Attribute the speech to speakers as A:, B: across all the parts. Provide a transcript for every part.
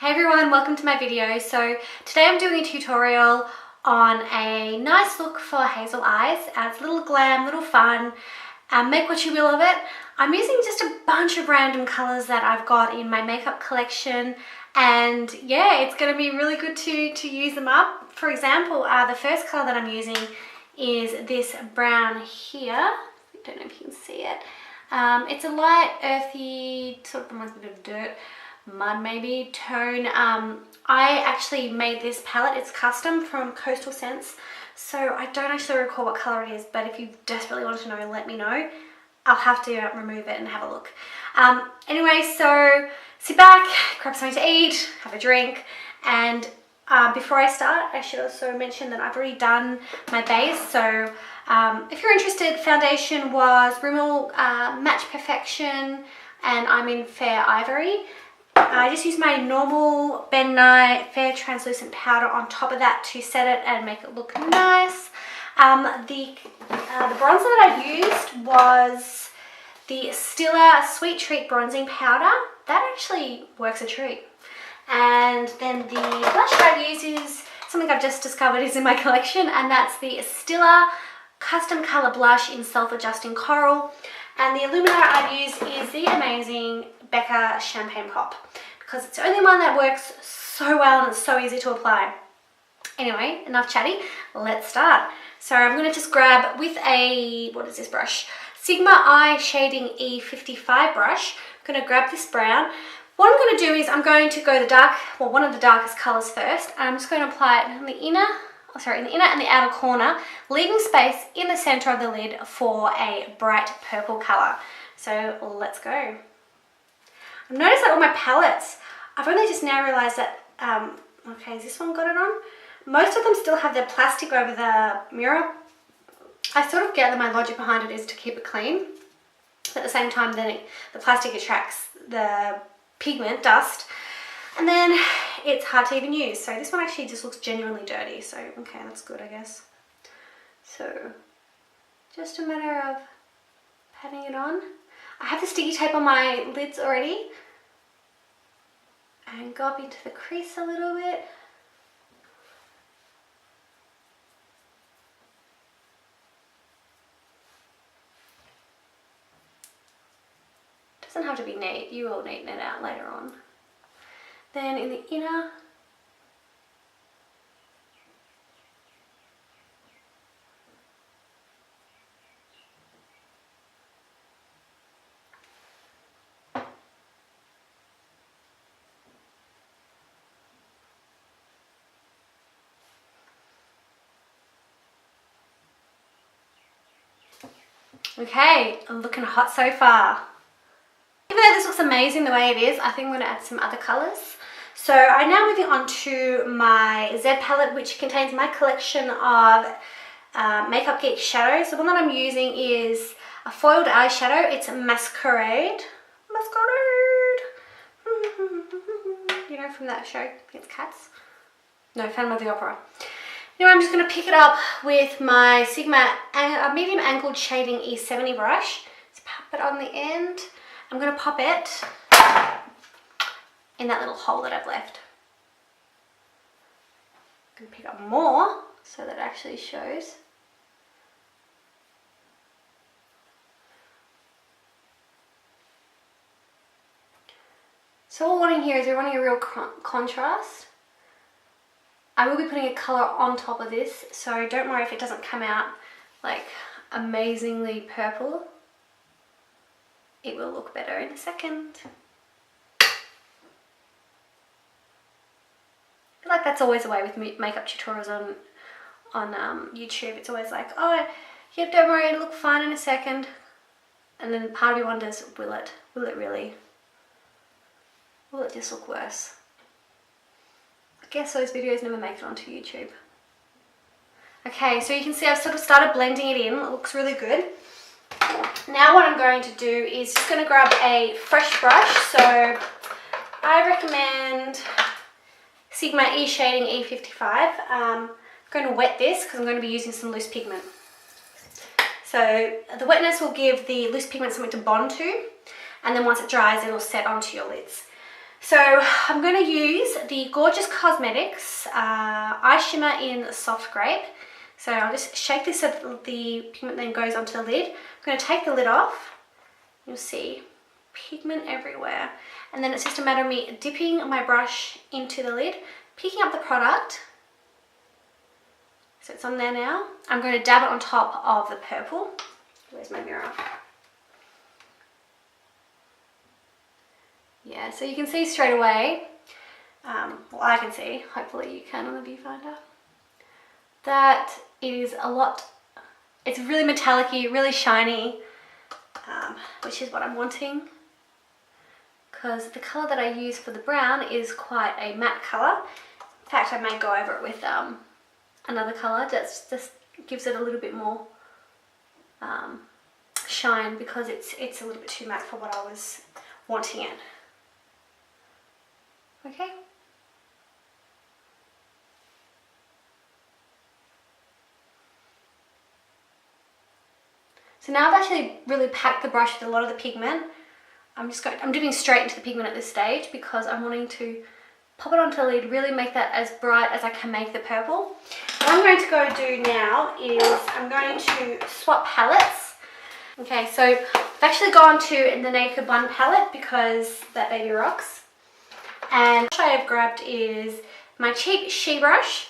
A: Hey everyone, welcome to my video. So today I'm doing a tutorial on a nice look for Hazel eyes. It's a little glam, little fun, make what you will of it. I'm using just a bunch of random colours that I've got in my makeup collection, and yeah, it's going to be really good to use them up. For example, the first colour that I'm using is this brown here. I don't know if you can see it. It's a light earthy, sort of reminds me of dirt, mud maybe, tone. I actually made this palette. It's custom from Coastal Scents, so I don't actually recall what colour it is, but if you desperately want to know, let me know. I'll have to remove it and have a look. Anyway, so sit back, grab something to eat, have a drink, and before I start, I should also mention that I've already done my base. So if you're interested, foundation was Rimmel Match Perfection, and I'm in Fair Ivory. I just used my normal Ben Nye Fair Translucent powder on top of that to set it and make it look nice. The bronzer that I used was the Stila Sweet Treat Bronzing Powder. That actually works a treat. And then the blush that I use is something I've just discovered is in my collection, and that's the Stila Custom Color Blush in Self-Adjusting Coral. And the illuminator I've used is the amazing Becca Champagne Pop, because it's the only one that works so well and it's so easy to apply. Anyway, enough chatty, let's start. So I'm going to just grab with a, what is this brush? Sigma Eye Shading E55 brush. I'm going to grab this brown. What I'm going to do is I'm going to go the dark, well, one of the darkest colours first. And I'm just going to apply it in the inner, in the inner and the outer corner, leaving space in the centre of the lid for a bright purple colour. So let's go. I've noticed that on my palettes, I've only just now realised that, okay, has this one got it on? Most of them still have their plastic over the mirror. I sort of get that my logic behind it is to keep it clean. At the same time, then the plastic attracts the pigment, dust, and then it's hard to even use. So this one actually just looks genuinely dirty. So, okay, that's good, I guess. So, just a matter of patting it on. I have the sticky tape on my lids already, and go up into the crease a little bit. Doesn't have to be neat, you will neaten it out later on. Then in the inner, okay, I'm looking hot so far. Even though this looks amazing the way it is, I think I'm going to add some other colours. So I'm now moving on to my Z palette, which contains my collection of Makeup Geek shadows. The one that I'm using is a foiled eyeshadow. It's a Masquerade. You know, from that show, it's Cats. No, Phantom of the Opera. Anyway, I'm just going to pick it up with my Sigma medium angled shading E70 brush. Just pop it on the end. I'm going to pop it in that little hole that I've left. I'm going to pick up more so that it actually shows. So all we're wanting here is we're wanting a real contrast. I will be putting a colour on top of this, so don't worry if it doesn't come out like amazingly purple. It will look better in a second. I feel like that's always the way with makeup tutorials on YouTube. It's always like, oh, yeah, don't worry, it'll look fine in a second. And then part of you wonders, will it? Will it really? Will it just look worse? I guess those videos never make it onto YouTube. Okay, so you can see I've sort of started blending it in. It looks really good. Now what I'm going to do is just going to grab a fresh brush. So I recommend Sigma E Shading E55. I'm going to wet this because I'm going to be using some loose pigment. So the wetness will give the loose pigment something to bond to, and then once it dries, it'll set onto your lids. So I'm going to use the Gorgeous Cosmetics Eye Shimmer in Soft Grape. So I'll just shake this so that the pigment then goes onto the lid. I'm going to take the lid off. You'll see pigment everywhere. And then it's just a matter of me dipping my brush into the lid, picking up the product. So it's on there now. I'm going to dab it on top of the purple. Where's my mirror? Yeah, so you can see straight away, well I can see, hopefully you can on the viewfinder, that it is a lot, it's really metallic-y, really shiny, which is what I'm wanting, because the colour that I use for the brown is quite a matte colour. In fact, I may go over it with another colour that just gives it a little bit more shine, because it's a little bit too matte for what I was wanting it. Okay. So now I've actually really packed the brush with a lot of the pigment. I'm dipping straight into the pigment at this stage because I'm wanting to pop it onto the lid, really make that as bright as I can make the purple. What I'm going to go do now is I'm going to swap palettes. Okay, so I've actually gone to the Naked One palette because that baby rocks. And what I have grabbed is my cheap She brush,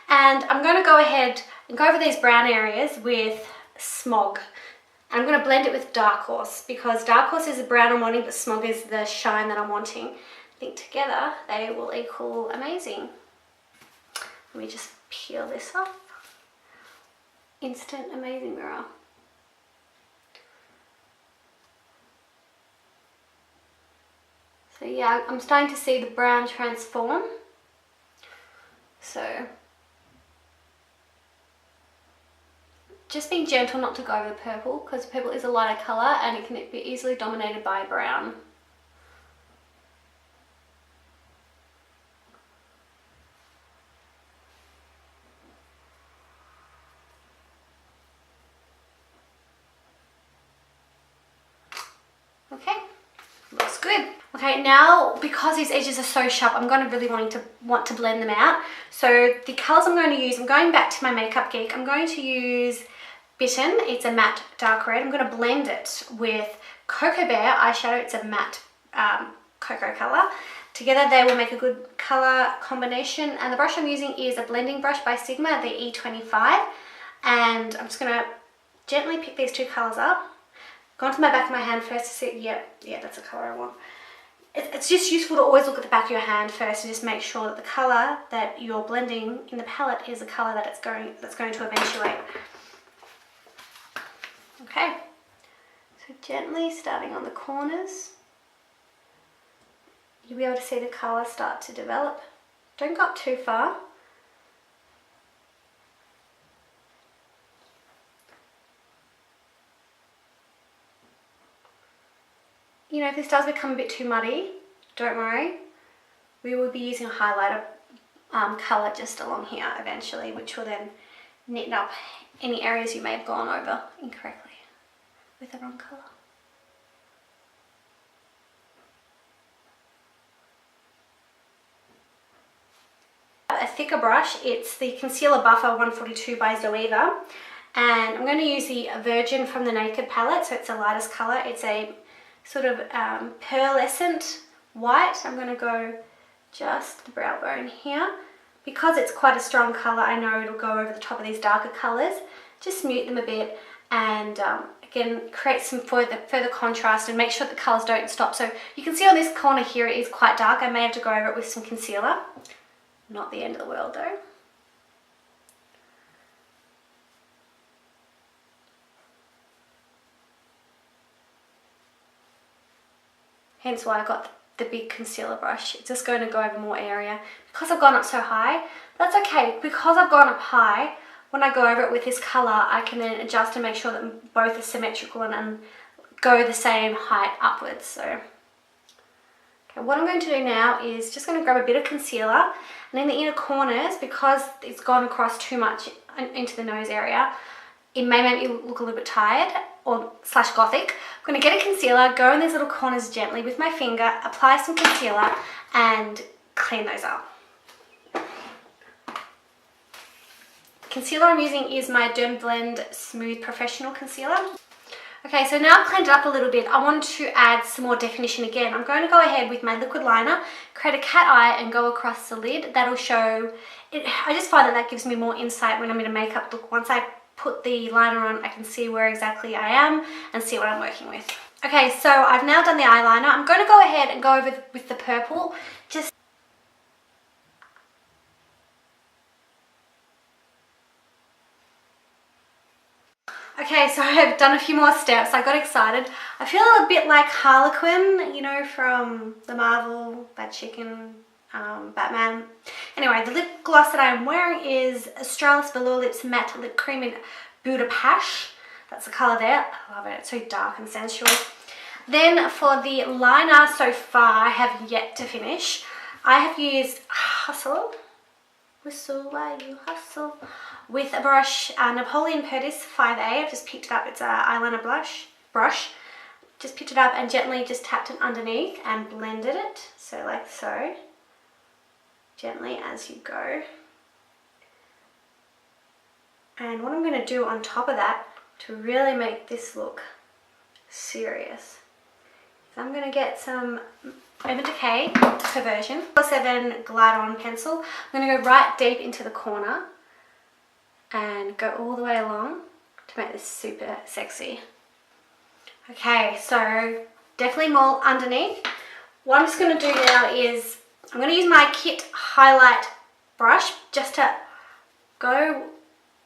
A: and I'm going to go ahead and go over these brown areas with Smog. I'm going to blend it with Dark Horse because Dark Horse is the brown I'm wanting, but Smog is the shine that I'm wanting. I think together they will equal amazing. Let me just peel this off. Instant amazing mirror. So yeah, I'm starting to see the brown transform. So just being gentle not to go over the purple, because purple is a lighter colour and it can be easily dominated by brown. Okay, looks good. Okay, now because these edges are so sharp, I'm going to really want to blend them out. So the colours I'm going to use, I'm going back to my Makeup Geek. I'm going to use Bitten. It's a matte dark red. I'm going to blend it with Cocoa Bear eyeshadow. It's a matte cocoa colour. Together they will make a good colour combination. And the brush I'm using is a blending brush by Sigma, the E25. And I'm just going to gently pick these two colours up. Go onto my back of my hand first to see, yeah, that's the colour I want. It's just useful to always look at the back of your hand first and just make sure that the colour that you're blending in the palette is the colour that that's going to eventuate. Okay, so gently starting on the corners, you'll be able to see the colour start to develop. Don't go up too far. You know, if this does become a bit too muddy, don't worry. We will be using a highlighter colour just along here eventually, which will then neaten up any areas you may have gone over incorrectly with the wrong colour. A thicker brush, it's the Concealer Buffer 142 by Zoeva, and I'm going to use the Virgin from the Naked palette, so it's the lightest colour. It's a sort of pearlescent white. I'm going to go just the brow bone here. Because it's quite a strong colour, I know it'll go over the top of these darker colours. Just mute them a bit and again create some further contrast and make sure that the colours don't stop. So you can see on this corner here it is quite dark. I may have to go over it with some concealer. Not the end of the world though. Hence why I got the big concealer brush. It's just going to go over more area. Because I've gone up so high, that's okay. Because I've gone up high, when I go over it with this colour, I can then adjust and make sure that both are symmetrical and go the same height upwards. So, okay, what I'm going to do now is just going to grab a bit of concealer, and in the inner corners, because it's gone across too much into the nose area, it may make me look a little bit tired. or slash gothic. I'm going to get a concealer, go in these little corners gently with my finger, apply some concealer and clean those up. Concealer I'm using is my Dermablend Smooth Professional Concealer. Okay, so now I've cleaned it up a little bit. I want to add some more definition again. I'm going to go ahead with my liquid liner, create a cat eye and go across the lid. That'll show it. I just find that that gives me more insight when I'm in a makeup look. Once I put the liner on, I can see where exactly I am and see what I'm working with. Okay, so I've now done the eyeliner. I'm going to go ahead and go over with the purple. Okay, so I've done a few more steps. I got excited. I feel a bit like Harlequin, you know, from the Marvel, Bad Chicken, Batman. Anyway, the lip gloss that I'm wearing is Australis Velour Lips Matte Lip Cream in Budapest. That's the colour there. I love it. It's so dark and sensual. Then for the liner so far, I have yet to finish. I have used Hustle. Whistle while you hustle. With a brush, Napoleon Perdis 5A. I've just picked it up. It's an eyeliner brush. Just picked it up and gently just tapped it underneath and blended it. So like so. Gently as you go. And what I'm going to do on top of that to really make this look serious, so I'm going to get some Urban Decay Perversion 7 Glide On pencil. I'm going to go right deep into the corner and go all the way along to make this super sexy. Okay, so definitely more underneath. What I'm just going to do now is I'm going to use my Kit highlight brush just to go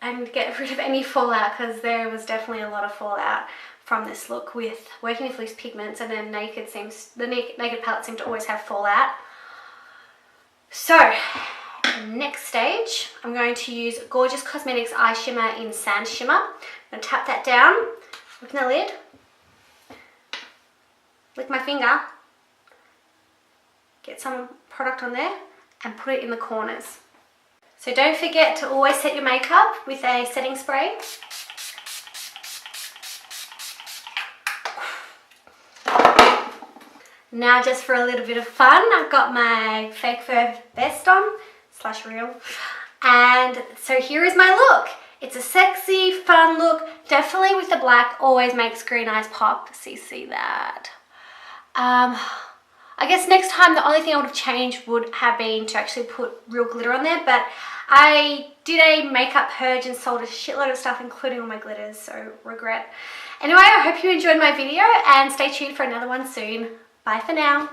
A: and get rid of any fallout, because there was definitely a lot of fallout from this look with working with loose pigments, and then the Naked palette seemed to always have fallout. So next stage, I'm going to use Gorgeous Cosmetics Eye Shimmer in Sand Shimmer. I'm going to tap that down, open the lid, lick my finger, get some product on there and put it in the corners. So don't forget to always set your makeup with a setting spray. Now just for a little bit of fun, I've got my fake fur vest on, slash real. And so here is my look. It's a sexy, fun look. Definitely with the black, always makes green eyes pop. See that. I guess next time the only thing I would have changed would have been to actually put real glitter on there, but I did a makeup purge and sold a shitload of stuff, including all my glitters, so regret. Anyway, I hope you enjoyed my video and stay tuned for another one soon. Bye for now.